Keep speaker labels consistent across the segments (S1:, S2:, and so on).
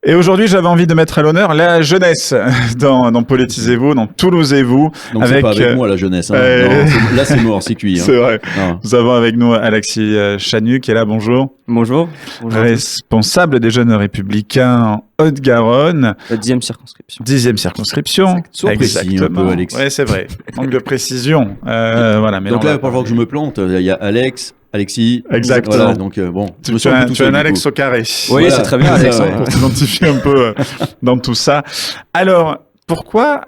S1: Et aujourd'hui, j'avais envie de mettre à l'honneur la jeunesse dans Politisez-vous, dans Toulousez-vous.
S2: Donc c'est pas avec moi la jeunesse. Hein. Non, là c'est mort, c'est cuit. Hein.
S1: C'est vrai. Non. Nous avons avec nous Alexis Chanu qui est là. Bonjour.
S3: Bonjour.
S1: Responsable des jeunes républicains en Haute-Garonne.
S3: La 10e circonscription.
S1: 10e circonscription.
S2: Sois précis un peu, Alexis.
S1: Oui, c'est vrai. Manque de précision. Voilà. Mais
S2: donc là, pour que je me plante, il y a Alexis.
S1: Exactement.
S2: Voilà, donc bon.
S1: Tu es un Alex au carré.
S3: Oui, voilà. C'est très bien, Alex.
S1: Pour t'identifier un peu dans tout ça. Alors, pourquoi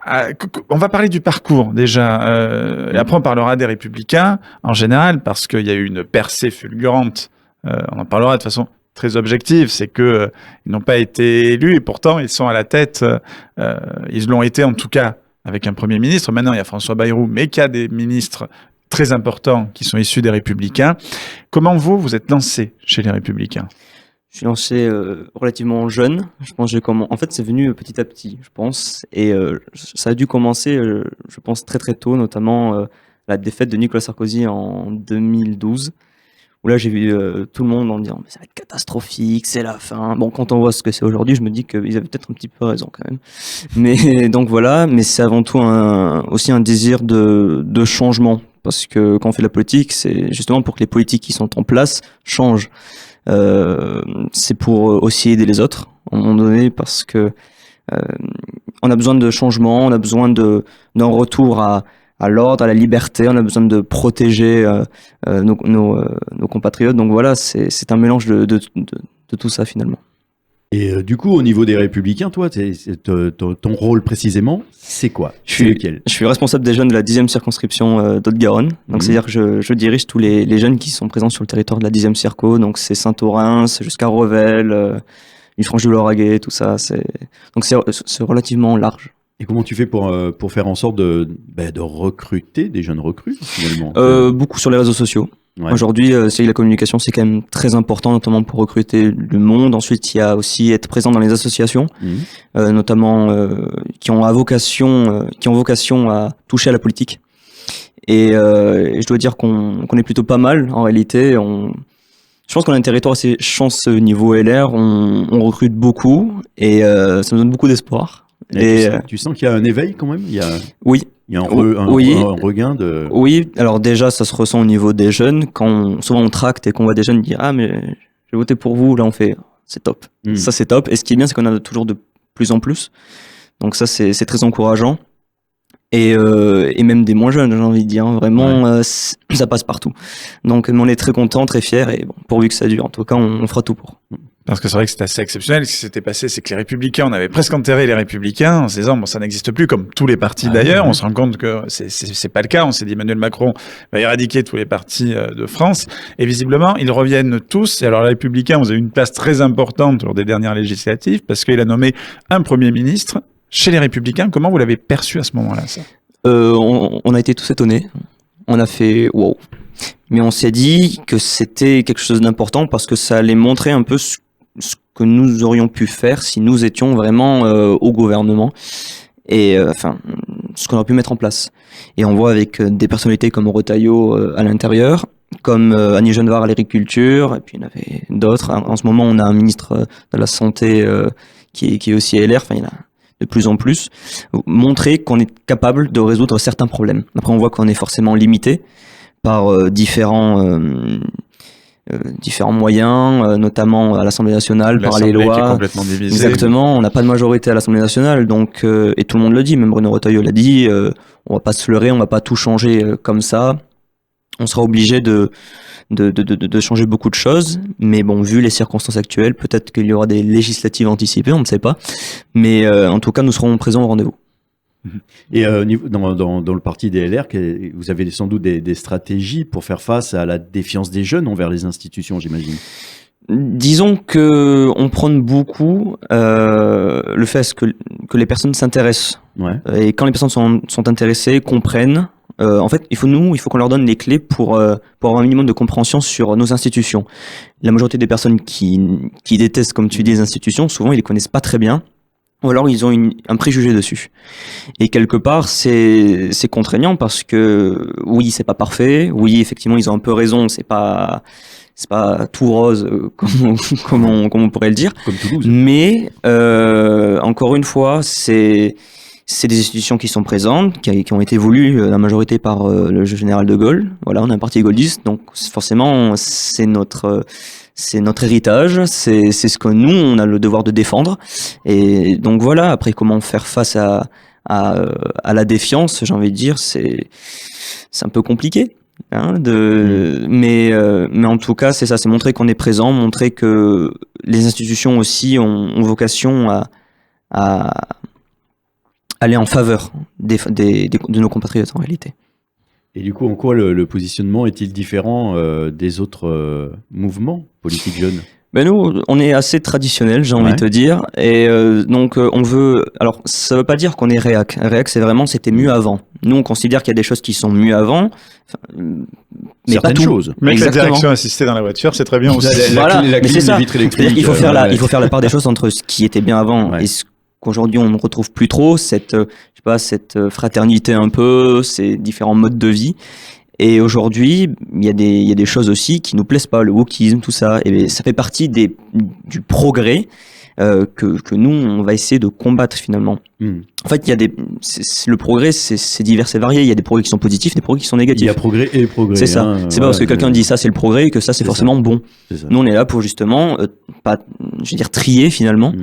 S1: on va parler du parcours déjà, et après on parlera des Républicains en général, parce qu'il y a eu une percée fulgurante. On en parlera de façon très objective, c'est que ils n'ont pas été élus et pourtant ils sont à la tête. Ils l'ont été en tout cas avec un Premier ministre. Maintenant il y a François Bayrou, mais qu'il y a des ministres très importants qui sont issus des Républicains. Comment vous êtes lancé chez les Républicains?
S3: Je suis lancé relativement jeune. Je pense que en fait, c'est venu petit à petit, je pense. Et ça a dû commencer, je pense, très très tôt, notamment la défaite de Nicolas Sarkozy en 2012. Où là, j'ai vu tout le monde en disant « mais ça va être catastrophique, c'est la fin ». Bon, quand on voit ce que c'est aujourd'hui, je me dis qu'ils avaient peut-être un petit peu raison quand même. Mais donc voilà, mais c'est avant tout aussi un désir de changement. Parce que quand on fait de la politique, c'est justement pour que les politiques qui sont en place changent. C'est pour aussi aider les autres à un moment donné, parce que on a besoin de changement, on a besoin d'un retour à l'ordre, à la liberté, on a besoin de protéger nos compatriotes. Donc voilà, c'est un mélange de tout ça finalement.
S2: Et du coup, au niveau des Républicains, toi, ton rôle précisément, c'est quoi?
S3: Je suis responsable des jeunes de la 10e circonscription d'Haute-Garonne. Donc c'est-à-dire que je dirige tous les jeunes qui sont présents sur le territoire de la 10e circo. Donc c'est Saint-Orens jusqu'à Revel, Villefranche-de-Lauragais, tout ça. Donc c'est relativement large.
S2: Et comment tu fais pour faire en sorte de recruter des jeunes recrues finalement?
S3: Beaucoup sur les réseaux sociaux. Ouais. Aujourd'hui, la communication, c'est quand même très important, notamment pour recruter le monde. Ensuite, il y a aussi être présent dans les associations, notamment qui ont vocation à toucher à la politique. Et je dois dire qu'on est plutôt pas mal en réalité. Je pense qu'on a un territoire assez chanceux niveau LR. On recrute beaucoup et ça nous donne beaucoup d'espoir.
S2: Et tu sens qu'il y a un éveil quand même?
S3: Oui.
S2: Il y a un regain de...
S3: Oui, alors déjà, ça se ressent au niveau des jeunes. Souvent on tracte et qu'on voit des jeunes dire « Ah, mais j'ai voté pour vous », là on fait « C'est top ». Ça c'est top. Et ce qui est bien, c'est qu'on a toujours de plus en plus. Donc ça, c'est très encourageant. Et même des moins jeunes, j'ai envie de dire. Vraiment, ça passe partout. Donc on est très contents, très fiers. Et bon, pourvu que ça dure, en tout cas, on fera tout pour.
S1: Parce que c'est vrai que c'est assez exceptionnel. Ce qui s'était passé, c'est que les Républicains, on avait presque enterré les Républicains en se disant, bon, ça n'existe plus, comme tous les partis d'ailleurs. On se rend compte que c'est pas le cas. On s'est dit, Emmanuel Macron va éradiquer tous les partis de France. Et visiblement, ils reviennent tous. Et alors, les Républicains, vous avez une place très importante lors des dernières législatives parce qu'il a nommé un Premier ministre chez les Républicains. Comment vous l'avez perçu à ce moment-là, ça?
S3: On a été tous étonnés. On a fait, wow. Mais on s'est dit que c'était quelque chose d'important parce que ça allait montrer un peu ce que nous aurions pu faire si nous étions vraiment au gouvernement et ce qu'on aurait pu mettre en place. Et on voit avec des personnalités comme Retailleau à l'intérieur, comme Annie Genevard à l'agriculture, et puis il y en avait d'autres. En ce moment, on a un ministre de la Santé qui est aussi LR, il y en a de plus en plus. Montrer qu'on est capable de résoudre certains problèmes. Après, on voit qu'on est forcément limité par différents moyens, notamment à l'Assemblée nationale, par les lois.
S1: Qui est complètement divisée.
S3: Exactement, on n'a pas de majorité à l'Assemblée nationale, donc et tout le monde le dit, même Bruno Retailleau l'a dit, on va pas se leurrer, on va pas tout changer comme ça. On sera obligé de changer beaucoup de choses, mais bon, vu les circonstances actuelles, peut-être qu'il y aura des législatives anticipées, on ne sait pas, mais en tout cas, nous serons présents au rendez-vous.
S2: Et dans le parti des LR, vous avez sans doute des stratégies pour faire face à la défiance des jeunes envers les institutions, j'imagine.
S3: Disons que on prône beaucoup le fait que les personnes s'intéressent. Ouais. Et quand les personnes sont intéressées, comprennent, en fait, il faut qu'on leur donne les clés pour avoir un minimum de compréhension sur nos institutions. La majorité des personnes qui détestent, comme tu dis, les institutions, souvent ils les connaissent pas très bien. Ou alors ils ont un préjugé dessus. Et quelque part, c'est contraignant parce que oui, c'est pas parfait. Oui, effectivement, ils ont un peu raison. C'est pas c'est pas tout rose comme on pourrait le dire.
S2: Comme Toulouse.
S3: Mais encore une fois, c'est des institutions qui sont présentes, qui ont été voulues la majorité par le général de Gaulle. Voilà, on a un parti gaulliste, donc forcément c'est notre héritage, c'est ce que nous on a le devoir de défendre. Et donc voilà, après comment faire face à la défiance, j'ai envie de dire, c'est un peu compliqué. Hein, mais en tout cas, c'est ça, c'est montrer qu'on est présent, montrer que les institutions aussi ont vocation à aller en faveur de nos compatriotes en réalité.
S2: Et du coup, en quoi le positionnement est-il différent des autres mouvements politiques jeunes ?
S3: Ben nous, on est assez traditionnel, j'ai envie de te dire, et donc on veut. Alors, ça veut pas dire qu'on est réac. Réac, c'est vraiment c'était mieux avant. Nous, on considère qu'il y a des choses qui sont mieux avant, mais
S2: certaines
S3: pas tout.
S2: choses.
S1: Mais la
S3: Exactement.
S1: direction assistée dans la voiture, c'est très bien aussi.
S3: Voilà,
S2: la
S3: mais
S2: clim,
S3: c'est ça.
S2: les vitres électriques.
S3: C'est-à-dire qu'il faut faire la part des choses entre ce qui était bien avant
S2: Ouais.
S3: et ce qu'aujourd'hui on ne retrouve plus trop, cette fraternité un peu, ces différents modes de vie. Et aujourd'hui, il y a des choses aussi qui nous plaisent pas, le wokisme, tout ça. Et ça fait partie du progrès que nous on va essayer de combattre finalement. En fait, il y a le progrès, c'est divers et varié. Il y a des progrès qui sont positifs, des progrès qui sont négatifs.
S2: Il y a progrès et progrès.
S3: C'est ça. C'est pas parce que quelqu'un dit ça c'est le progrès que ça c'est forcément bon.
S2: C'est ça.
S3: Nous on est là pour justement pas, je veux dire trier finalement,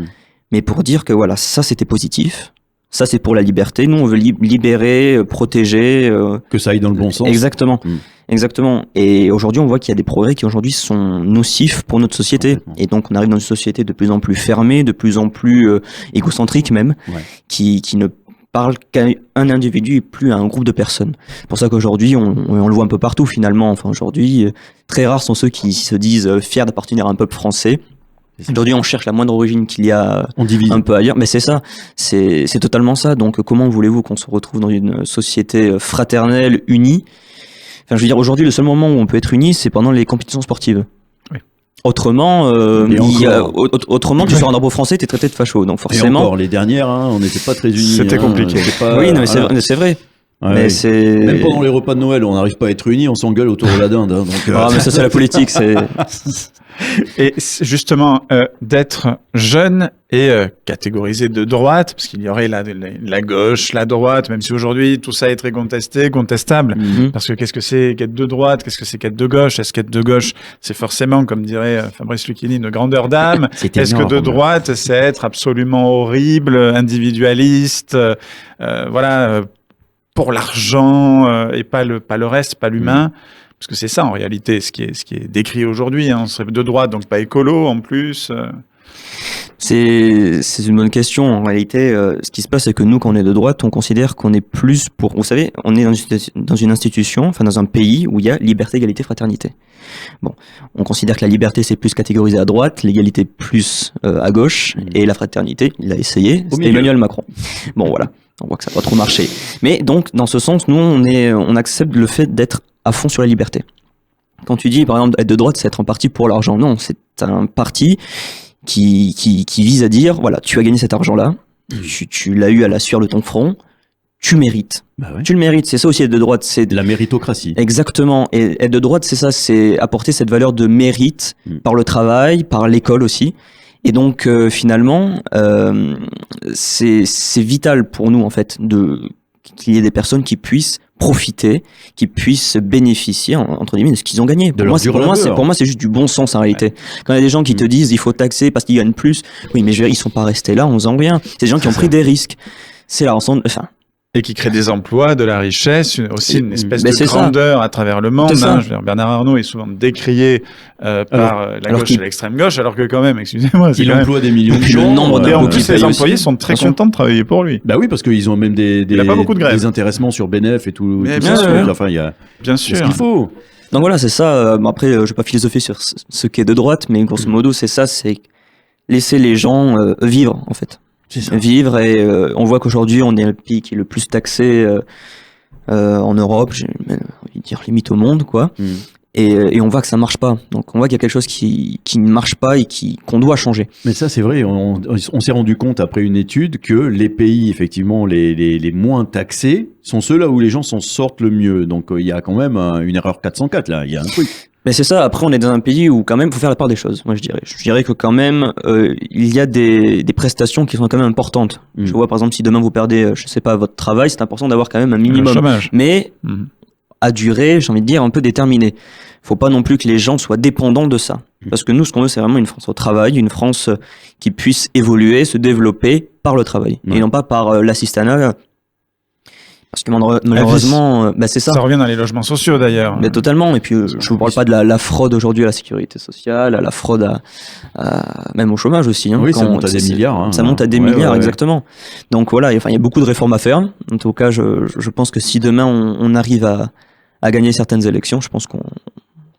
S3: mais pour dire que voilà ça c'était positif. Ça, c'est pour la liberté. Nous, on veut libérer, protéger.
S2: Que ça aille dans le bon sens.
S3: Exactement. Exactement. Et aujourd'hui, on voit qu'il y a des progrès qui aujourd'hui sont nocifs pour notre société. Et donc, on arrive dans une société de plus en plus fermée, de plus en plus égocentrique même, qui ne parle qu'à un individu et plus à un groupe de personnes. C'est pour ça qu'aujourd'hui, on le voit un peu partout finalement. Enfin, aujourd'hui, très rares sont ceux qui se disent fiers d'appartenir à un peuple français. Aujourd'hui, on cherche la moindre origine qu'il y a un peu ailleurs, mais c'est ça, c'est totalement ça. Donc, comment voulez-vous qu'on se retrouve dans une société fraternelle, unie ? Enfin, je veux dire, aujourd'hui, le seul moment où on peut être unis, c'est pendant les compétitions sportives.
S1: Oui.
S3: Autrement, autrement, tu sors un drapeau français, t'es traité de facho. Donc, forcément.
S2: Et encore, les dernières, on n'était pas très unis.
S1: C'était compliqué.
S3: Oui, non, mais c'est vrai.
S2: Ouais,
S3: mais c'est...
S2: Même pendant les repas de Noël, on n'arrive pas à être unis, on s'engueule autour de la dinde. Hein, donc,
S3: mais ça, c'est la politique.
S1: Et justement, d'être jeune et catégorisé de droite, parce qu'il y aurait la gauche, la droite, même si aujourd'hui tout ça est très contestable, parce que qu'est-ce que c'est qu'être de droite, qu'est-ce que c'est qu'être de gauche, est-ce qu'être de gauche, c'est forcément, comme dirait Fabrice Lucchini, une grandeur d'âme, est-ce que de droite, c'est être absolument horrible, individualiste, pour l'argent et pas le reste, pas l'humain. Parce que c'est ça en réalité, ce qui est décrit aujourd'hui. Hein. On serait de droite, donc pas écolo en plus.
S3: C'est une bonne question. En réalité, ce qui se passe, c'est que nous, quand on est de droite, on considère qu'on est plus pour... Vous savez, on est dans une institution, enfin dans un pays où il y a liberté, égalité, fraternité. Bon, on considère que la liberté, c'est plus catégorisé à droite, l'égalité plus à gauche, et la fraternité, il a essayé, c'était Emmanuel Macron. Bon, voilà, on voit que ça n'a pas trop marché. Mais donc, dans ce sens, nous, on accepte le fait d'être à fond sur la liberté. Quand tu dis, par exemple, être de droite, c'est être en parti pour l'argent. Non, c'est un parti qui vise à dire, voilà, tu as gagné cet argent-là, tu l'as eu à la sueur de ton front, tu mérites.
S2: Bah ouais.
S3: Tu le mérites. C'est ça aussi être de droite. C'est
S2: la méritocratie.
S3: Exactement. Et être de droite, c'est ça, c'est apporter cette valeur de mérite par le travail, par l'école aussi. Et donc, finalement, c'est vital pour nous, en fait, qu'il y ait des personnes qui puissent profiter, qui puissent bénéficier entre guillemets de ce qu'ils ont gagné. Pour moi, c'est juste du bon sens en réalité. Quand il y a des gens qui te disent il faut taxer parce qu'ils gagnent plus, oui, mais ils sont pas restés là en faisant rien. C'est des gens qui ont pris des risques. C'est la rançon. Enfin.
S1: Et qui créent des emplois, de la richesse, aussi une espèce de grandeur à travers le monde. Hein. Je veux dire, Bernard Arnault est souvent décrié par la gauche et l'extrême gauche, alors que quand même, excusez-moi,
S2: il emploie des millions de gens.
S1: Et en plus, ses employés sont très contents de travailler pour lui.
S2: Bah oui, parce qu'ils ont même il a pas beaucoup de grèves. Des intéressements sur Benef et tout.
S1: Mais
S2: tout
S1: bien sûr.
S2: Enfin, il y a
S1: bien sûr
S2: ce qu'il faut.
S3: Donc voilà, c'est ça. Après, je vais pas philosopher sur ce qu'est de droite, mais grosso modo, c'est ça, c'est laisser les gens vivre, en fait. Vivre, et on voit qu'aujourd'hui on est le pays qui est le plus taxé en Europe, j'ai envie de dire limite au monde, quoi. Et on voit que ça marche pas. Donc on voit qu'il y a quelque chose qui ne marche pas et qu'on doit changer.
S2: Mais ça c'est vrai, on s'est rendu compte après une étude que les pays effectivement les moins taxés sont ceux là où les gens s'en sortent le mieux. Donc il y a quand même une erreur 404 là, il y a un truc.
S3: Mais c'est ça. Après, on est dans un pays où quand même, faut faire la part des choses. Moi, je dirais. Je dirais que quand même, il y a des prestations qui sont quand même importantes. Je vois, par exemple, si demain vous perdez, je sais pas, votre travail, c'est important d'avoir quand même un
S1: Le
S3: minimum.
S1: chômage.
S3: Mais à durée, j'ai envie de dire, un peu déterminée. Faut pas non plus que les gens soient dépendants de ça. Parce que nous, ce qu'on veut, c'est vraiment une France au travail, une France qui puisse évoluer, se développer par le travail, et non pas par l'assistanat. Parce que malheureusement, c'est ça.
S1: Ça revient dans les logements sociaux d'ailleurs.
S3: Mais totalement. Et puis, je vous parle pas de la fraude aujourd'hui à la sécurité sociale, à la fraude même au chômage aussi. Hein,
S2: oui, ça monte à des milliards. Hein,
S3: ça monte à des milliards, exactement. Donc voilà, il y a beaucoup de réformes à faire. En tout cas, je pense que si demain on arrive à gagner certaines élections, je pense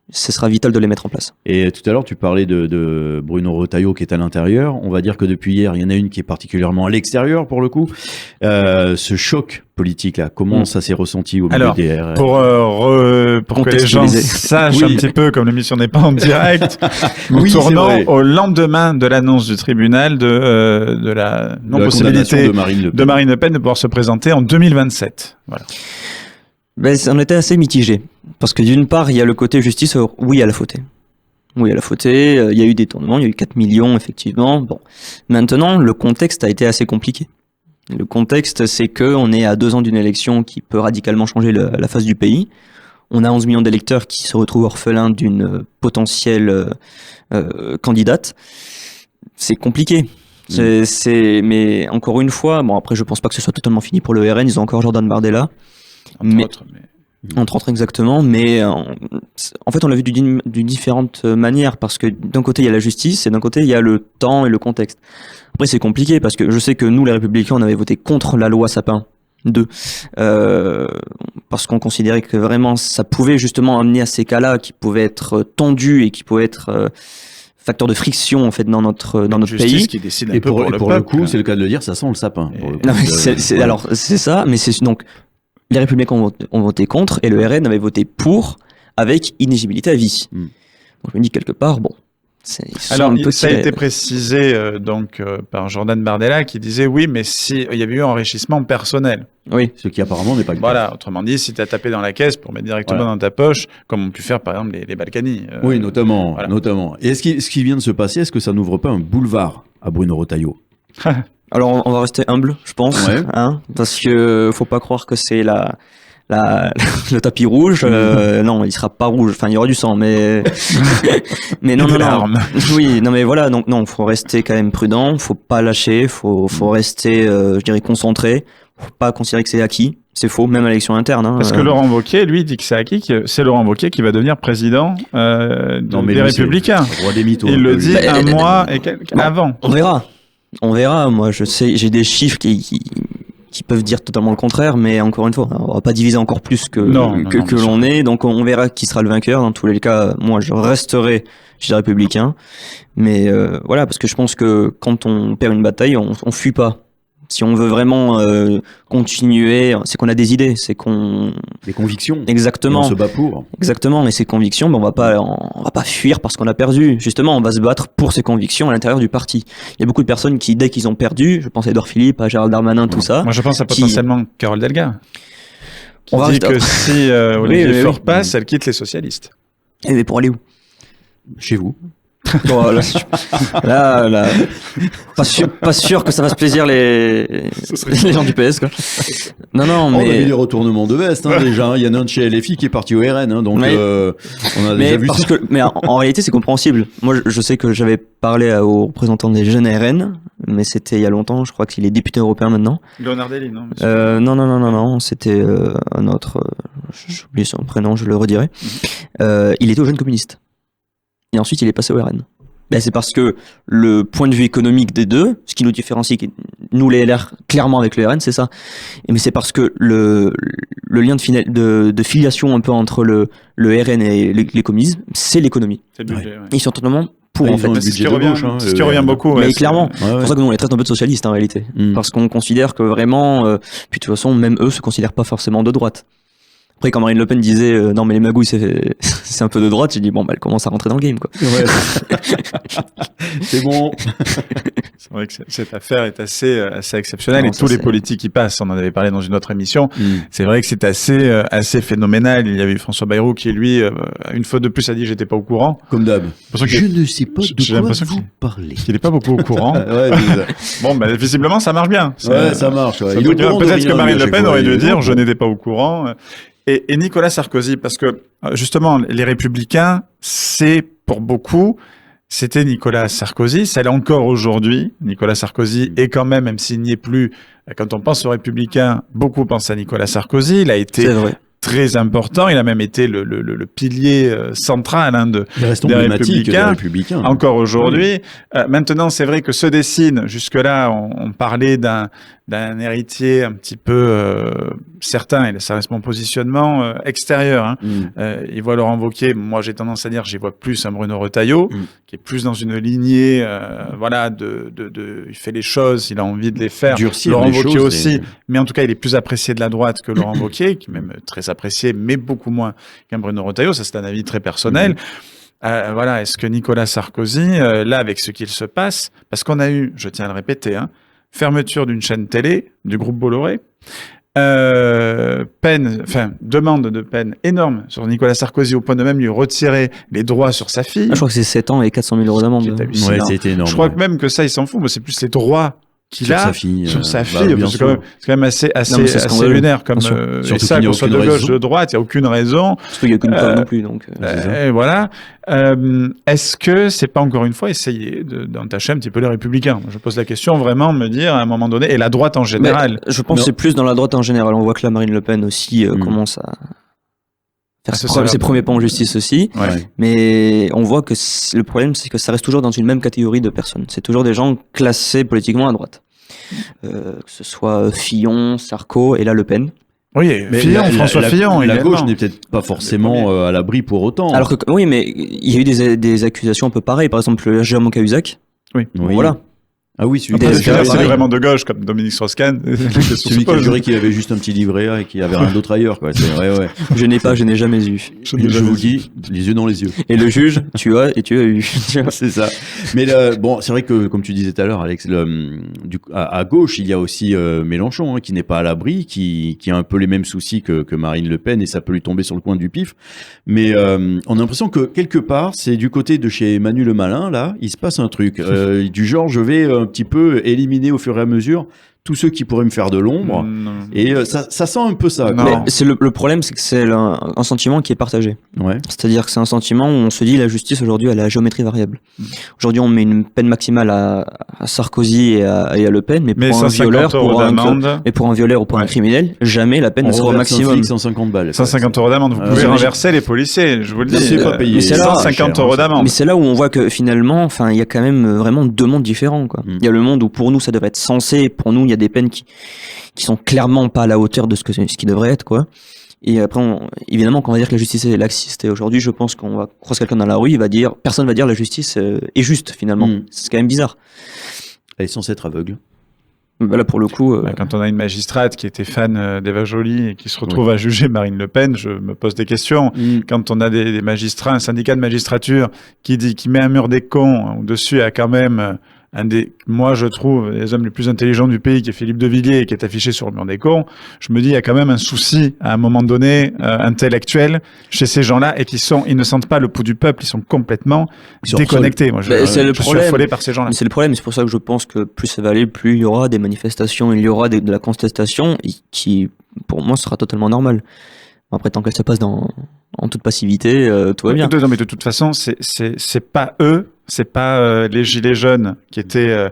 S3: ce sera vital de les mettre en place.
S2: Et tout à l'heure, tu parlais de Bruno Retailleau qui est à l'intérieur. On va dire que depuis hier, il y en a une qui est particulièrement à l'extérieur pour le coup. Ce choc politique-là, comment ça s'est ressenti au milieu des RN?
S1: Pour que les gens sachent un petit peu, comme l'émission n'est pas en direct, nous tournons au lendemain de l'annonce du tribunal de la non-possibilité de Marine Le Pen de pouvoir se présenter en 2027. Voilà.
S3: On était assez mitigé. Parce que d'une part, il y a le côté justice, oui, elle a fauté. Oui, elle a fauté, il y a eu des tournements, il y a eu 4 millions, effectivement. Bon. Maintenant, le contexte a été assez compliqué. Le contexte, c'est qu'on est à 2 ans d'une élection qui peut radicalement changer la face du pays. On a 11 millions d'électeurs qui se retrouvent orphelins d'une potentielle candidate. C'est compliqué. Mais encore une fois, bon, après, je pense pas que ce soit totalement fini pour le RN, ils ont encore Jordan Bardella. Entre autres, exactement, mais en fait on l'a vu d'une différente manière, parce que d'un côté il y a la justice et d'un côté il y a le temps et le contexte. Après c'est compliqué parce que je sais que nous les Républicains on avait voté contre la loi Sapin 2 parce qu'on considérait que vraiment ça pouvait justement amener à ces cas-là qui pouvaient être tendus et qui pouvaient être facteur de friction en fait dans notre pays.
S1: Qui décide
S2: et pour le coup, c'est le cas de le dire, ça sent le sapin. Pour le coup,
S3: non, mais alors c'est ça, mais c'est donc les Républicains ont voté contre et le RN avait voté pour avec inéligibilité à vie. Donc je me dis quelque part, bon.
S1: Alors ça a été précisé par Jordan Bardella qui disait oui, mais si il y avait eu enrichissement personnel.
S3: Oui.
S2: Ce qui apparemment n'est pas le cas.
S1: Voilà, autrement dit, si tu as tapé dans la caisse pour mettre directement dans ta poche, comme ont pu faire par exemple les Balkany.
S2: Oui, notamment. Et ce qui vient de se passer, est-ce que ça n'ouvre pas un boulevard à Bruno Retailleau?
S3: Alors on va rester humble, je pense, parce que faut pas croire que c'est le tapis rouge. Non, il sera pas rouge. Enfin, il y aura du sang, mais mais non. Oui, non, mais voilà. Donc non, faut rester quand même prudent. Faut pas lâcher. Faut rester, je dirais, concentré. Faut pas considérer que c'est acquis. C'est faux, même à l'élection interne.
S1: Parce que Laurent Wauquiez, lui, dit que c'est acquis, que c'est Laurent Wauquiez qui va devenir président des Républicains.
S2: Roi des mythos.
S1: Il le dit un mois avant.
S3: On verra. Moi, je sais, j'ai des chiffres qui peuvent dire totalement le contraire, mais encore une fois, on va pas diviser encore plus que l'on est. Donc, on verra qui sera le vainqueur. Dans tous les cas, moi, je resterai chez les Républicains. Mais voilà, parce que je pense que quand on perd une bataille, on fuit pas. Si on veut vraiment continuer, c'est qu'on a des idées, c'est qu'on
S2: des convictions.
S3: Exactement.
S2: Et on se bat pour.
S3: Exactement. Et ces convictions, on va pas fuir parce qu'on a perdu. Justement, on va se battre pour ces convictions à l'intérieur du parti. Il y a beaucoup de personnes qui, dès qu'ils ont perdu, je pense à Edouard Philippe, à Gérald Darmanin, tout ça.
S1: Moi, je pense à potentiellement Carole Delga. On dit que si Olivier Faure passe, elle quitte les socialistes.
S3: Et pour aller où?
S2: Chez vous.
S3: Bon, là, pas sûr que ça fasse plaisir les gens du PS, quoi. Non, mais...
S2: On a vu des retournements de veste, déjà. Il y en a un de chez LFI qui est parti au RN, donc on a déjà vu ça.
S3: Mais en réalité, c'est compréhensible. Moi, je sais que j'avais parlé aux représentants des jeunes RN, mais c'était il y a longtemps. Je crois qu'il est député européen maintenant.
S1: Leonardelli, non?
S3: Non. C'était un autre. J'oublie son prénom, je le redirai. Il était aux jeunes communistes. Et ensuite, il est passé au RN. C'est parce que le point de vue économique des deux, ce qui nous différencie, nous les LR, clairement avec le RN, c'est ça. Mais c'est parce que le lien de filiation un peu entre le RN et les communistes, c'est l'économie.
S1: C'est le budget,
S3: Ils sont totalement pour, en fait.
S1: C'est ce qui revient beaucoup.
S3: Mais clairement, c'est pour ça que nous, on les traite un peu de socialistes, en réalité. Parce qu'on considère que vraiment, puis de toute façon, même eux se considèrent pas forcément de droite. Après, quand Marine Le Pen disait non mais les magouilles c'est un peu de droite, j'ai dit bon bah elle commence à rentrer dans le game quoi.
S2: Ouais. C'est bon.
S1: C'est vrai que cette affaire est assez exceptionnelle
S3: Non,
S1: et
S3: ça,
S1: tous les
S3: c'est-
S1: politiques qui passent, on en avait parlé dans une autre émission. C'est vrai que c'est assez phénoménal. Il y avait eu François Bayrou qui, lui, une fois de plus, a dit j'étais pas au courant.
S2: Comme d'hab.
S1: Pour ça qu'il-
S2: ne sais pas
S1: j'ai l'impression qu'il-
S2: parlez.
S1: Il est pas beaucoup au courant.
S2: Ouais, c'est
S1: Bon, ben, visiblement, ça marche bien.
S2: ça. Ouais, ça marche. Ouais.
S1: Ça
S2: Il est au
S1: peut dire-
S2: courant de
S1: Peut-être
S2: rien,
S1: que Marine
S2: lui, à
S1: Le
S2: chaque
S1: Pen
S2: fois.
S1: aurait
S2: Il
S1: dû
S2: est
S1: dire
S2: au
S1: je
S2: courant.
S1: n'étais pas au courant. Et Nicolas Sarkozy, parce que justement, les Républicains, c'est pour beaucoup, c'était Nicolas Sarkozy, ça l'est encore aujourd'hui. Nicolas Sarkozy est quand même s'il n'y est plus, quand on pense aux Républicains, beaucoup pensent à Nicolas Sarkozy. Il a
S3: C'est
S1: été
S3: vrai.
S1: très important, il a même été le pilier central de
S2: Il reste
S1: des
S2: emblématique des
S1: Républicains.
S2: Républicains.
S1: encore aujourd'hui. Maintenant, c'est vrai que se dessine, jusque-là, on parlait d'un héritier un petit peu certain, et ça reste mon positionnement extérieur. Hein. Il voit Laurent Wauquiez, moi j'ai tendance à dire, j'y vois plus un Bruno Retailleau, qui est plus dans une lignée, voilà, il fait les choses, il a envie de les faire.
S2: Durcir
S1: Laurent
S2: les
S1: Wauquiez
S2: choses
S1: aussi,
S2: et-
S1: mais en tout cas, il est plus apprécié de la droite que Laurent Wauquiez, qui est même très apprécié, mais beaucoup moins qu'un Bruno Retailleau. Ça, c'est un avis très personnel. Voilà, est-ce que Nicolas Sarkozy, là, avec ce qu'il se passe, parce qu'on a eu, je tiens à le répéter, hein, fermeture d'une chaîne télé, du groupe Bolloré, demande de peine énorme sur Nicolas Sarkozy, au point de même lui retirer les droits sur sa fille.
S3: Ah, je crois que c'est 7 ans et 400 000 euros
S1: Qui
S3: d'amende.
S1: est hallucinant.
S2: Ouais, c'était énorme.
S1: Je crois
S2: ouais.
S1: que même que ça, il s'en fout. Moi, c'est plus les droits qu'il
S2: Sur
S1: a
S2: sa fille.
S1: sur sa
S2: bah,
S1: fille.
S2: bien
S1: C'est
S2: sûr.
S1: quand même assez
S3: Non, mais c'est scandaleux.
S1: lunaire comme
S3: Bien sûr.
S1: et
S2: Surtout
S1: ça,
S2: qu'il n'y a
S1: qu'on soit de
S2: aucune
S1: gauche,
S2: raison.
S1: de droite, il n'y a aucune raison.
S3: Surtout qu'il n'y a aucune preuve non plus. Donc,
S2: C'est ça.
S1: Et voilà. Est-ce que c'est pas encore une fois essayer d'entacher un petit peu les Républicains? Je pose la question vraiment, me dire à un moment donné, et la droite en général.
S3: je pense que c'est plus dans la droite en général. On voit que la Marine Le Pen aussi commence à faire
S1: Ah, ça va.
S3: ses premiers pas en justice aussi.
S1: Ouais.
S2: Ouais.
S3: Mais on voit que le problème, c'est que ça reste toujours dans une même catégorie de personnes. C'est toujours des gens classés politiquement à droite. Que ce soit Fillon, Sarko et là Le Pen.
S1: Oui,
S2: Mais
S1: Fillon, François Fillon.
S2: La
S1: également.
S2: gauche n'est peut-être pas forcément à l'abri pour autant.
S3: Alors que, oui, mais il y a eu des accusations un peu pareilles. Par exemple, le Jérôme Cahuzac.
S2: Oui.
S3: Voilà.
S2: Ah oui, celui
S1: Après,
S3: Des-
S1: est-ce que
S3: des-
S1: c'est
S3: pareil.
S1: vraiment de gauche comme Dominique Strauss-Kahn?
S2: celui qui a juré qu'il avait juste un petit livret A et qu'il avait rien d'autre ailleurs. Quoi. C'est vrai, ouais.
S3: Je n'ai jamais eu.
S2: Je vous dis, les yeux dans les yeux.
S3: Et le juge, tu as eu. Tu vois.
S2: C'est ça. Mais bon, c'est vrai que, comme tu disais tout à l'heure, Alex, à gauche, il y a aussi Mélenchon, hein, qui n'est pas à l'abri, qui a un peu les mêmes soucis que Marine Le Pen, et ça peut lui tomber sur le coin du pif. Mais on a l'impression que, quelque part, c'est du côté de chez Manu le Malin, là, il se passe un truc. Du genre, je vais un petit peu éliminer au fur et à mesure tous ceux qui pourraient me faire de l'ombre. Et ça sent un peu ça.
S1: Non.
S2: quoi.
S3: Mais c'est le problème, c'est que c'est un sentiment qui est partagé.
S2: Ouais.
S3: C'est-à-dire que c'est un sentiment où on se dit la justice aujourd'hui elle a la géométrie variable. Aujourd'hui on met une peine maximale à Sarkozy et à Le Pen, mais
S1: Mais
S3: pour un
S1: 150
S3: violeur,
S1: euros d'amende.
S3: et pour un violeur ou pour un
S1: Ouais.
S3: criminel, jamais la peine ne sera au
S2: reverse un
S3: maximum.
S2: flic 150 balles.
S1: 150 euros d'amende. Vous
S2: Ah,
S1: pouvez
S2: ouais.
S1: renverser les policiers, je vous le dis.
S2: C'est pas payé.
S3: Mais c'est là-
S1: 150
S2: cher,
S1: euros
S2: hein,
S1: d'amende.
S3: Mais c'est là où on voit que finalement, enfin, il y a quand même vraiment deux mondes différents, quoi.
S2: Mm.
S3: Il y a le monde où pour nous ça devrait être censé, pour nous il y a des peines qui sont clairement pas à la hauteur de ce qui devrait être, quoi. Et après, évidemment, quand on va dire que la justice est laxiste, et aujourd'hui, je pense qu'on va croiser quelqu'un dans la rue, personne va dire la justice est juste, finalement.
S2: Mm.
S3: C'est quand même bizarre.
S2: Elle est censée être aveugle.
S3: Bah là, pour le coup,
S1: Bah, quand on a une magistrate qui était fan d'Eva Joly et qui se retrouve à juger Marine Le Pen, je me pose des questions. Quand on a des magistrats, un syndicat de magistrature qui met un mur des cons, au-dessus il y a quand même moi je trouve, les hommes les plus intelligents du pays, qui est Philippe de Villiers, qui est affiché sur le mur des cons, je me dis, il y a quand même un souci, à un moment donné, intellectuel, chez ces gens-là, et ils ne sentent pas le pouls du peuple, ils sont complètement déconnectés. Moi,
S3: c'est le
S1: je suis
S3: problème.
S1: affolé par ces gens-là.
S3: mais c'est le problème. C'est pour ça que je pense que plus ça va aller, plus il y aura des manifestations, il y aura de la contestation, et qui, pour moi, sera totalement normal. Après, tant qu'elle se passe en toute passivité, tout va bien.
S1: Non, mais de toute façon, c'est pas eux, c'est pas les gilets jaunes qui étaient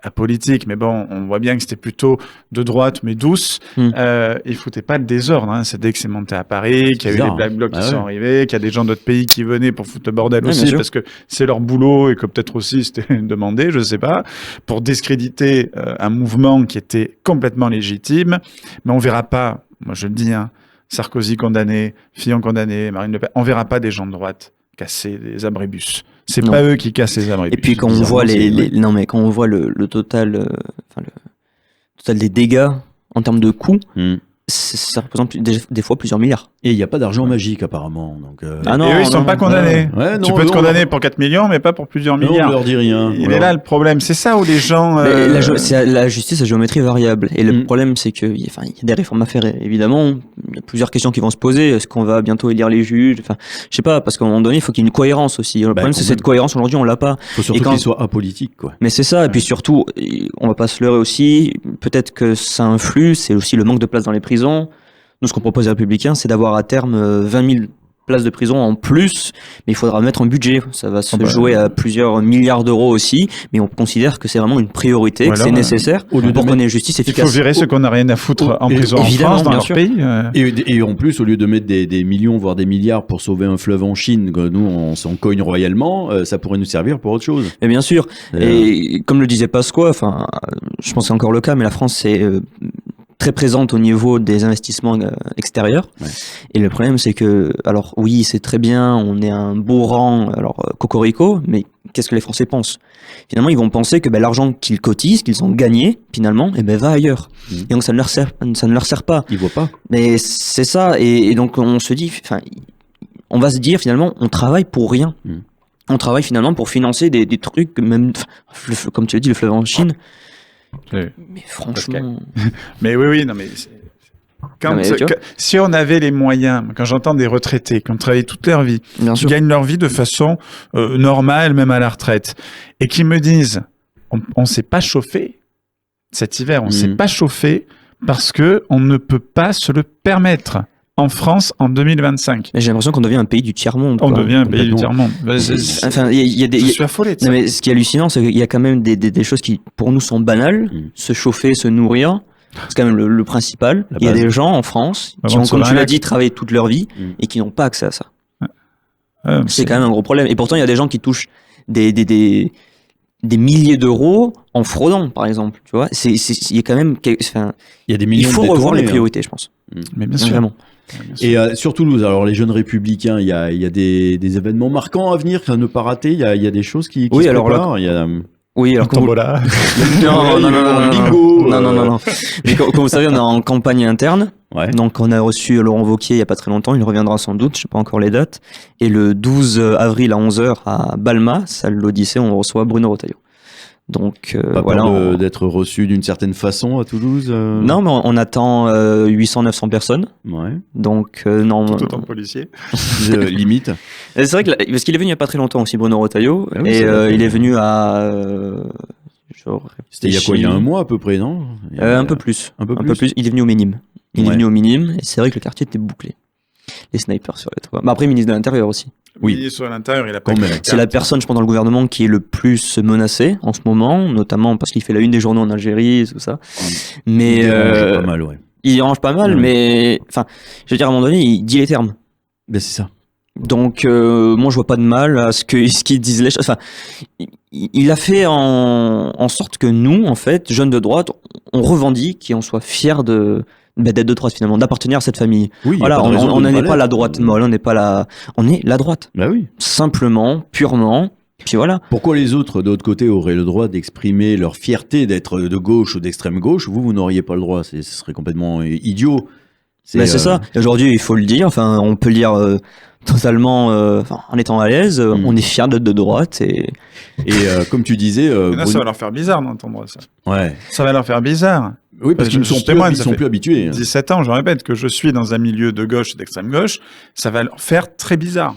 S1: apolitiques, mais bon, on voit bien que c'était plutôt de droite, mais douce. Ils foutaient pas le désordre. Hein. C'est dès que c'est monté à Paris, qu'il y a eu
S2: Bizarre,
S1: les Black Blocs
S2: hein.
S1: qui
S2: Ah
S1: sont
S2: ouais.
S1: arrivés, qu'il y a des gens d'autres pays qui venaient pour foutre le bordel
S3: Ouais, bien
S1: aussi,
S3: sûr.
S1: parce que c'est leur boulot et que peut-être aussi c'était demandé, je sais pas, pour discréditer un mouvement qui était complètement légitime. Mais on verra pas, moi je le dis, hein, Sarkozy condamné, Fillon condamné, Marine Le Pen, on verra pas des gens de droite casser des abribus. C'est
S3: Non.
S1: pas eux qui cassent les abribus.
S3: Et puis quand on voit quand on voit le total, le total des dégâts en termes de coûts, ça représente des fois plusieurs milliards.
S2: Et il n'y a pas d'argent magique apparemment. Donc,
S3: Ah non,
S1: et eux, ils sont
S3: non,
S1: pas
S3: non.
S1: condamnés.
S2: Ouais,
S1: Tu
S2: non,
S1: peux te
S2: non,
S1: condamner pour 4 millions, mais pas pour plusieurs
S2: non, on
S1: milliards.
S2: leur dit rien.
S1: Il est là le problème. C'est ça où les gens...
S3: Mais c'est la justice à géométrie variable. Et le problème, c'est que, il y a des réformes à faire, évidemment. Il y a plusieurs questions qui vont se poser. Est-ce qu'on va bientôt élire les juges? Enfin, je sais pas, parce qu'à un moment donné, il faut qu'il y ait une cohérence aussi. Le problème, c'est cette cohérence, aujourd'hui, on l'a pas.
S2: Il faut surtout qu'il soit apolitique, quoi.
S3: Mais c'est ça. Et puis surtout, on va pas se leurrer aussi. Peut-être que ça influe. C'est aussi le manque de place dans les prisons. Nous, ce qu'on propose aux Républicains, c'est d'avoir à terme 20 000 places de prison en plus, mais il faudra mettre un budget. Ça va se jouer à plusieurs milliards d'euros aussi, mais on considère que c'est vraiment une priorité, que c'est nécessaire pour qu'on ait une justice efficace.
S1: Il faut virer ceux qu'on n'a rien à foutre en prison en France, dans leur pays.
S2: Et en plus, au lieu de mettre des millions, voire des milliards pour sauver un fleuve en Chine, que nous, on s'en cogne royalement, ça pourrait nous servir pour autre chose.
S3: Et bien sûr. Et comme le disait Pasqua, enfin, je pense que c'est encore le cas, mais la France, c'est très présente au niveau des investissements extérieurs. Ouais. Et le problème, c'est que, alors oui, c'est très bien, on est un beau rang, alors cocorico, mais qu'est-ce que les Français pensent? Finalement, ils vont penser que l'argent qu'ils cotisent, qu'ils ont gagné, finalement, va ailleurs. Et donc ça ne leur sert pas.
S2: Ils voient pas.
S3: Mais c'est ça, et donc on se dit, enfin, on va se dire finalement, on travaille pour rien. On travaille finalement pour financer des trucs, même, comme tu l'as dit, le fleuve en Chine. Mais franchement...
S1: mais oui, non mais... si on avait les moyens, quand j'entends des retraités qui ont travaillé toute leur vie, qui gagnent leur vie de façon normale, même à la retraite, et qui me disent, on s'est pas chauffé cet hiver, on s'est pas chauffé parce que on ne peut pas se le permettre. En France, en 2025.
S3: Mais j'ai l'impression qu'on devient un pays du tiers-monde.
S1: On devient un pays du tiers-monde.
S3: Enfin, je
S1: suis affolé de ça.
S3: Non, mais ce qui est hallucinant, c'est qu'il y a quand même des choses qui, pour nous, sont banales. Se chauffer, se nourrir, c'est quand même le principal. Il y a des gens en France qui ont, comme tu l'as dit, travaillé toute leur vie et qui n'ont pas accès à ça. C'est quand même un gros problème. Et pourtant, il y a des gens qui touchent des milliers d'euros en fraudant, par exemple. Tu vois, il y a quand même, enfin,
S2: il y a des millions.
S3: Il faut revoir les priorités, je pense.
S1: Mais bien sûr.
S3: Vraiment.
S2: Et sur Toulouse, alors les jeunes républicains, il y a des événements marquants à venir, à ne pas rater. Il y a des choses qui se préparent.
S3: Oui, alors
S1: tombola.
S3: Non. Mais comme vous savez, on est en campagne interne. Ouais. Donc on a reçu Laurent Wauquiez il y a pas très longtemps, il reviendra sans doute, je sais pas encore les dates. Et le 12 avril à 11h à Balma, salle l'Odyssée, on reçoit Bruno Retailleau. Donc
S2: pas peur d'être reçu d'une certaine façon à Toulouse.
S3: Non, mais on attend 800-900 personnes.
S2: Ouais.
S3: Donc non.
S1: Tout autant policier.
S2: Limite.
S3: Et c'est vrai que parce qu'il est venu il y a pas très longtemps aussi, Bruno Retailleau, il est venu à.
S2: C'était il y a quoi? Il y a un mois à peu près, non?
S3: Un peu plus. Un peu plus. Il est venu au Minime. Il est venu au Minime et c'est vrai que le quartier était bouclé. Les snipers sur les toits. Mais après, ministre de l'Intérieur aussi.
S1: Oui, sur l'intérieur, il a pas.
S3: C'est la personne, je pense, dans le gouvernement qui est le plus menacée en ce moment, notamment parce qu'il fait la une des journaux en Algérie, tout ça. Mais
S2: il dérange pas mal, ouais.
S3: Il dérange pas mal, mais enfin, je veux dire, à un moment donné, il dit les termes.
S2: Ben c'est ça.
S3: Donc, moi, je vois pas de mal à ce qu'ils disent les choses. Enfin, il a fait en sorte que nous, en fait, jeunes de droite, on revendique et on soit fiers d'être de droite finalement, d'appartenir à cette famille.
S2: Oui,
S3: voilà, on n'est pas la droite molle, on est la droite.
S2: Bah oui.
S3: Simplement, purement. Puis voilà.
S2: Pourquoi les autres, de l'autre côté, auraient le droit d'exprimer leur fierté d'être de gauche ou d'extrême gauche? Vous n'auriez pas le droit. Ce serait complètement idiot.
S3: C'est ça. Aujourd'hui, il faut le dire. Enfin, on peut le dire totalement en étant à l'aise. On est fiers d'être de droite et
S2: comme tu disais,
S1: ça va leur faire bizarre d'entendre ça.
S2: Ouais.
S1: Ça va leur faire bizarre.
S2: Oui, parce qu'ils ne sont plus habitués.
S1: 17 ans, je répète, que je suis dans un milieu de gauche et d'extrême gauche, ça va leur faire très bizarre.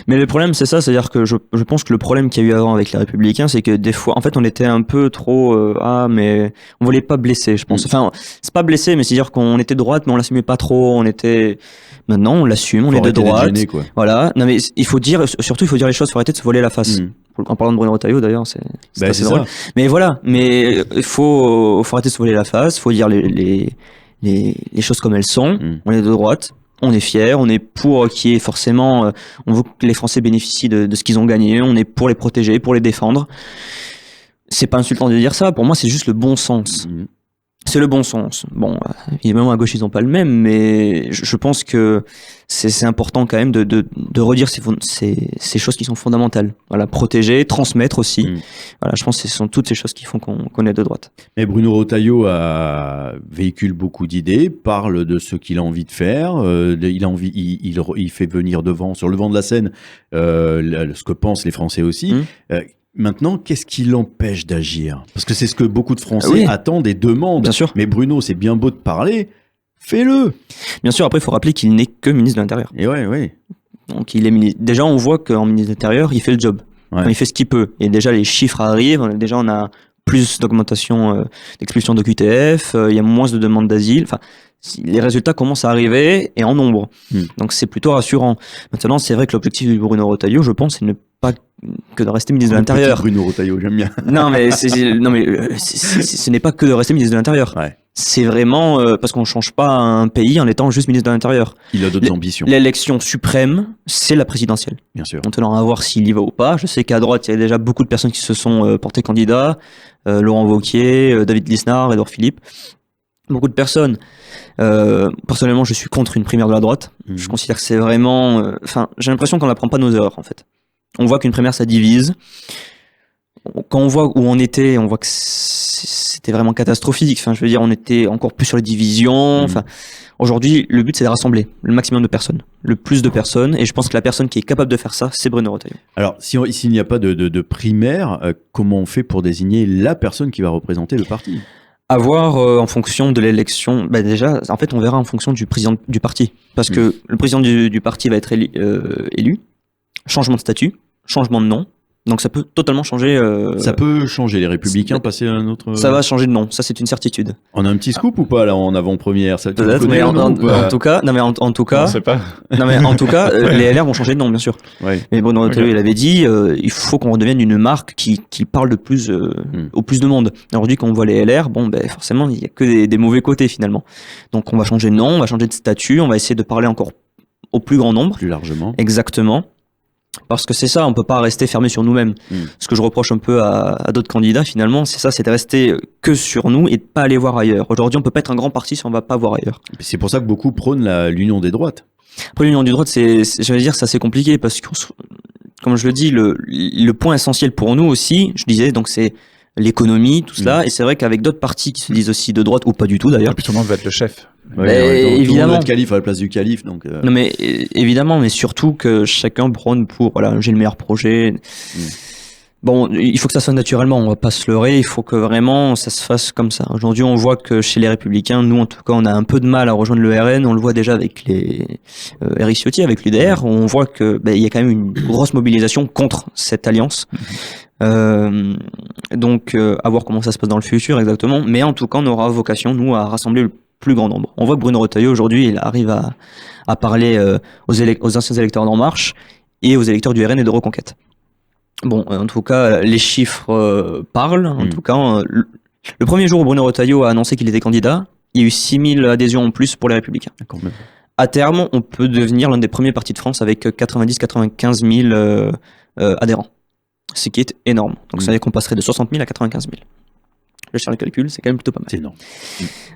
S3: Mais le problème, c'est ça, c'est-à-dire que je pense que le problème qu'il y a eu avant avec les Républicains, c'est que des fois, en fait, on était un peu trop, mais on voulait pas blesser, je pense. Enfin, c'est pas blesser, mais c'est-à-dire qu'on était de droite, mais on l'assumait pas trop, maintenant, on l'assume, on est de droite.
S2: Gêner, quoi.
S3: Voilà. Non, mais il faut dire les choses, faut arrêter de se voler la face. En parlant de Bruno Retailleau, d'ailleurs, c'est assez drôle. Mais voilà. Mais il faut arrêter de se voler la face, faut dire les choses comme elles sont. On est de droite. On est fiers, on est pour qu'il y ait forcément, on veut que les Français bénéficient de ce qu'ils ont gagné, on est pour les protéger, pour les défendre. C'est pas insultant de dire ça, pour moi c'est juste le bon sens. C'est le bon sens. Bon, évidemment, à gauche, ils n'ont pas le même, mais je pense que c'est important quand même de redire ces choses qui sont fondamentales. Voilà, protéger, transmettre aussi. Voilà, je pense que ce sont toutes ces choses qui font qu'on est de droite.
S2: Mais Bruno Retailleau véhicule beaucoup d'idées, parle de ce qu'il a envie de faire. Il fait venir sur le devant de la scène ce que pensent les Français aussi. Maintenant, qu'est-ce qui l'empêche d'agir? Parce que c'est ce que beaucoup de Français attendent et demandent.
S3: Bien sûr.
S2: Mais Bruno, c'est bien beau de parler, fais-le.
S3: Bien sûr, après, il faut rappeler qu'il n'est que ministre de l'Intérieur.
S2: Et ouais.
S3: Donc, il est ministre. Déjà, on voit qu'en ministre de l'Intérieur, il fait le job.
S2: Ouais.
S3: Il fait ce qu'il peut. Et déjà, les chiffres arrivent. Déjà, on a plus d'augmentation d'expulsion de QTF. Il y a moins de demandes d'asile. Enfin, les résultats commencent à arriver et en nombre. Donc, c'est plutôt rassurant. Maintenant, c'est vrai que l'objectif du Bruno Retailleau, je pense, c'est ne pas que de rester ministre de l'Intérieur.
S2: Bruno Retailleau, j'aime bien.
S3: Non, mais ce n'est pas que de rester ministre de l'Intérieur.
S2: Ouais.
S3: C'est vraiment parce qu'on change pas un pays en étant juste ministre de l'Intérieur.
S2: Il a d'autres ambitions.
S3: L'élection suprême, c'est la présidentielle.
S2: Bien sûr.
S3: Maintenant, à voir s'il y va ou pas. Je sais qu'à droite, il y a déjà beaucoup de personnes qui se sont portées candidats. Laurent Wauquiez, David Lisnard, Édouard Philippe. Beaucoup de personnes. Personnellement, je suis contre une primaire de la droite. Je considère que c'est vraiment... j'ai l'impression qu'on n'apprend pas nos erreurs, en fait. On voit qu'une primaire, ça divise. Quand on voit où on était, on voit que c'était vraiment catastrophique. Enfin, je veux dire, on était encore plus sur les divisions. Enfin, aujourd'hui, le but, c'est de rassembler le maximum de personnes, le plus de personnes. Et je pense que la personne qui est capable de faire ça, c'est Bruno Retailleau.
S2: Alors, s'il n'y a pas de primaire, comment on fait pour désigner la personne qui va représenter le parti?
S3: À voir en fonction de l'élection. Déjà, en fait, on verra en fonction du président du parti. Parce que le président du parti va être élu. Changement de statut, changement de nom. Donc ça peut totalement changer.
S2: Ça peut changer. Les Républicains passer à un autre.
S3: Ça va changer de nom. Ça, c'est une certitude.
S2: On a un petit scoop ou pas là en avant-première? Ça,
S3: peut-être, mais en tout cas, en tout cas,
S1: on sait pas.
S3: Non mais en tout cas, les LR vont changer de nom, bien sûr.
S2: Ouais.
S3: Mais Bruno Retailleau, il avait dit, il faut qu'on redevienne une marque qui parle de plus au plus de monde. Aujourd'hui, quand on voit les LR, forcément, il y a que des mauvais côtés finalement. Donc on va changer de nom, on va changer de statut, on va essayer de parler encore au plus grand nombre.
S2: Plus largement.
S3: Exactement. Parce que c'est ça, on peut pas rester fermé sur nous-mêmes. Ce que je reproche un peu à d'autres candidats, finalement, c'est ça, c'est de rester que sur nous et de pas aller voir ailleurs. Aujourd'hui, on peut pas être un grand parti si on va pas voir ailleurs.
S2: C'est pour ça que beaucoup prônent l'union des droites.
S3: Après, l'union des droites, j'allais dire, c'est assez compliqué parce que, comme je le dis, le point essentiel pour nous aussi, je disais, donc c'est l'économie, tout cela. Et c'est vrai qu'avec d'autres partis qui se disent aussi de droite, ou pas du tout d'ailleurs.
S1: Et puis tout le monde va être le chef.
S3: Ouais, évidemment.
S2: Tout le monde va être calife à la place du calife. Donc,
S3: Non, mais évidemment, mais surtout que chacun prône pour, voilà, j'ai le meilleur projet. Bon, il faut que ça soit naturellement, on va pas se leurrer, il faut que vraiment ça se fasse comme ça. Aujourd'hui, on voit que chez les Républicains, nous en tout cas, on a un peu de mal à rejoindre le RN, on le voit déjà avec les Éric Ciotti, avec l'UDR, on voit que il y a quand même une grosse mobilisation contre cette alliance. Donc, à voir comment ça se passe dans le futur exactement, mais en tout cas, on aura vocation, nous, à rassembler le plus grand nombre. On voit que Bruno Retailleau, aujourd'hui, il arrive à parler aux anciens électeurs d'En Marche et aux électeurs du RN et de Reconquête. Bon, en tout cas, les chiffres parlent. En tout cas, le premier jour où Bruno Retailleau a annoncé qu'il était candidat, il y a eu 6000 adhésions en plus pour les Républicains.
S2: Quand même.
S3: À terme, on peut devenir l'un des premiers partis de France avec 90-95 000 adhérents. Ce qui est énorme. Donc ça veut dire qu'on passerait de 60 000 à 95 000. Je vais faire le calcul, c'est quand même plutôt pas mal.
S2: C'est énorme.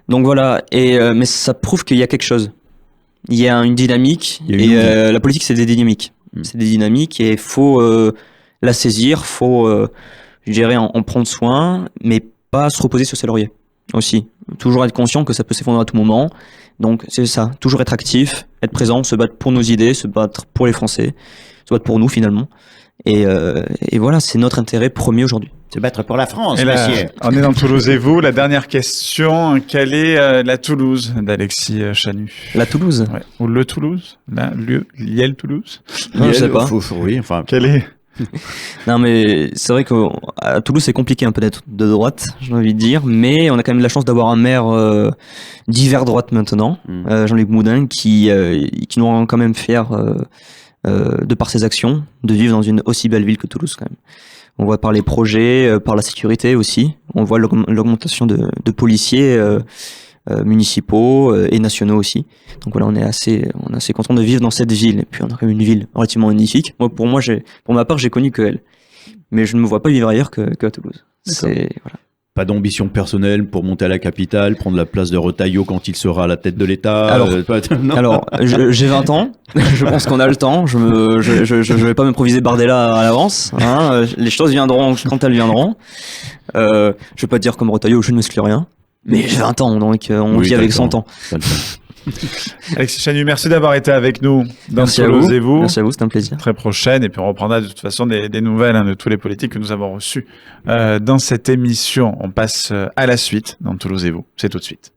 S3: Donc voilà, mais ça prouve qu'il y a quelque chose. Il y a une dynamique, la politique c'est des dynamiques. C'est des dynamiques et il faut la saisir, faut je dirais en prendre soin, mais pas se reposer sur ses lauriers aussi. Toujours être conscient que ça peut s'effondrer à tout moment. Donc c'est ça, toujours être actif, être présent, se battre pour nos idées, se battre pour les Français, se battre pour nous finalement. Et voilà, c'est notre intérêt premier aujourd'hui.
S2: Se battre pour la France,
S1: monsieur. On est dans Toulouse et vous. La dernière question, quelle est la Toulouse d'Alexis Chanu?
S3: La Toulouse,
S1: ouais. Ou le Toulouse, l'IEL Toulouse?
S3: Non, je sais pas.
S2: Oui, enfin.
S1: Quelle est?
S3: Non, mais c'est vrai qu'à Toulouse, c'est compliqué un peu d'être de droite, j'ai envie de dire, mais on a quand même la chance d'avoir un maire d'hiver droite maintenant, Jean-Luc Moudin, qui nous rend quand même fiers de par ses actions, de vivre dans une aussi belle ville que Toulouse quand même. On voit par les projets, par la sécurité aussi, on voit l'augmentation de policiers municipaux et nationaux aussi. Donc voilà, on est assez content de vivre dans cette ville. Et puis on a quand même une ville relativement magnifique. Moi, pour ma part, j'ai connu que elle, mais je ne me vois pas vivre ailleurs que à Toulouse. C'est voilà.
S2: pas d'ambition personnelle pour monter à la capitale, prendre la place de Retailleau quand il sera à la tête de l'État. Non.
S3: Alors, j'ai 20 ans. Je pense qu'on a le temps. Je vais pas m'improviser Bardella à l'avance. Hein. Les choses viendront quand elles viendront. Je vais pas dire comme Retailleau, je ne muscle rien. Mais j'ai 20 ans, donc on vit avec son temps.
S1: Alexis Chanu, merci d'avoir été avec nous dans
S3: Merci à vous.
S1: Toulouse-et-vous.
S3: Merci à vous, c'est un plaisir.
S1: Très prochaine, et puis on reprendra de toute façon des nouvelles de tous les politiques que nous avons reçus dans cette émission. On passe à la suite dans Toulouse-et-vous. C'est tout de suite.